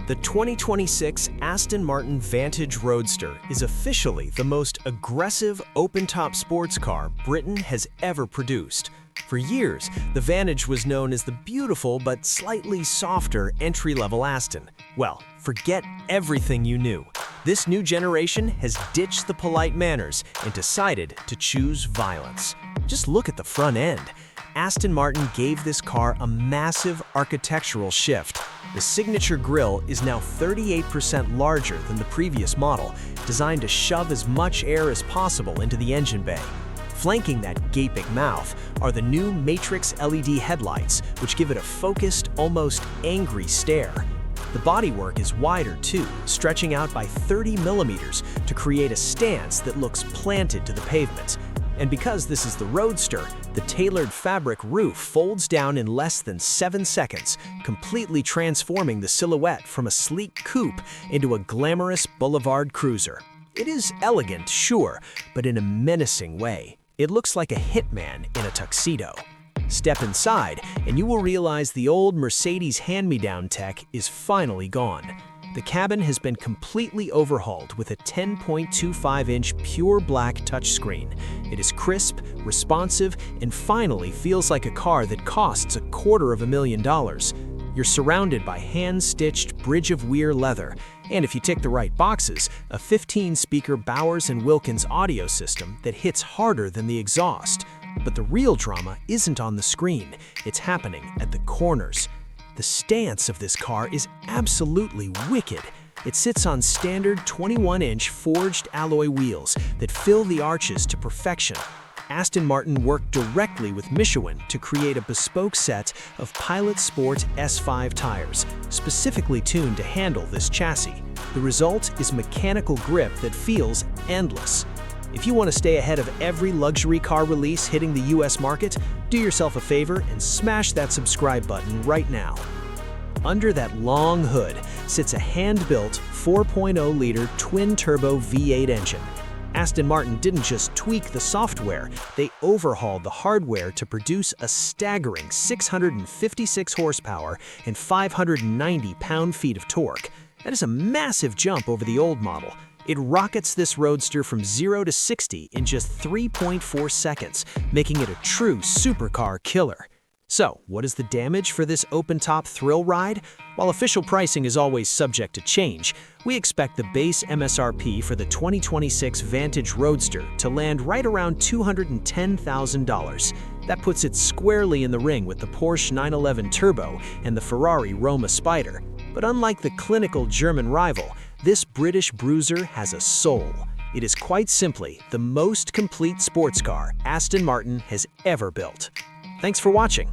The 2026 Aston Martin Vantage Roadster is officially the most aggressive open-top sports car Britain has ever produced. For years, the Vantage was known as the beautiful but slightly softer entry-level Aston. Well, forget everything you knew. This new generation has ditched the polite manners and decided to choose violence. Just look at the front end. Aston Martin gave this car a massive architectural shift. The signature grille is now 38% larger than the previous model, designed to shove as much air as possible into the engine bay. Flanking that gaping mouth are the new Matrix LED headlights, which give it a focused, almost angry stare. The bodywork is wider too, stretching out by 30 millimeters to create a stance that looks planted to the pavement. And because this is the Roadster, the tailored fabric roof folds down in less than 7 seconds, completely transforming the silhouette from a sleek coupe into a glamorous boulevard cruiser. It is elegant, sure, but in a menacing way. It looks like a hitman in a tuxedo. Step inside, and you will realize the old Mercedes hand-me-down tech is finally gone. The cabin has been completely overhauled with a 10.25-inch pure black touchscreen. It is crisp, responsive, and finally feels like a car that costs $250,000. You're surrounded by hand-stitched Bridge of Weir leather, and if you tick the right boxes, a 15-speaker Bowers & Wilkins audio system that hits harder than the exhaust. But the real drama isn't on the screen, it's happening at the corners. The stance of this car is absolutely wicked. It sits on standard 21-inch forged alloy wheels that fill the arches to perfection. Aston Martin worked directly with Michelin to create a bespoke set of Pilot Sport S5 tires, specifically tuned to handle this chassis. The result is mechanical grip that feels endless. If you want to stay ahead of every luxury car release hitting the US market, do yourself a favor and smash that subscribe button right now. Under that long hood sits a hand-built 4.0-liter twin-turbo V8 engine. Aston Martin didn't just tweak the software, they overhauled the hardware to produce a staggering 656 horsepower and 590 pound-feet of torque. That is a massive jump over the old model. It rockets this Roadster from 0 to 60 in just 3.4 seconds, making it a true supercar killer. So, what is the damage for this open-top thrill ride? While official pricing is always subject to change, we expect the base MSRP for the 2026 Vantage Roadster to land right around $210,000. That puts it squarely in the ring with the Porsche 911 Turbo and the Ferrari Roma Spider. But unlike the clinical German rival, this British bruiser has a soul. It is quite simply the most complete sports car Aston Martin has ever built. Thanks for watching.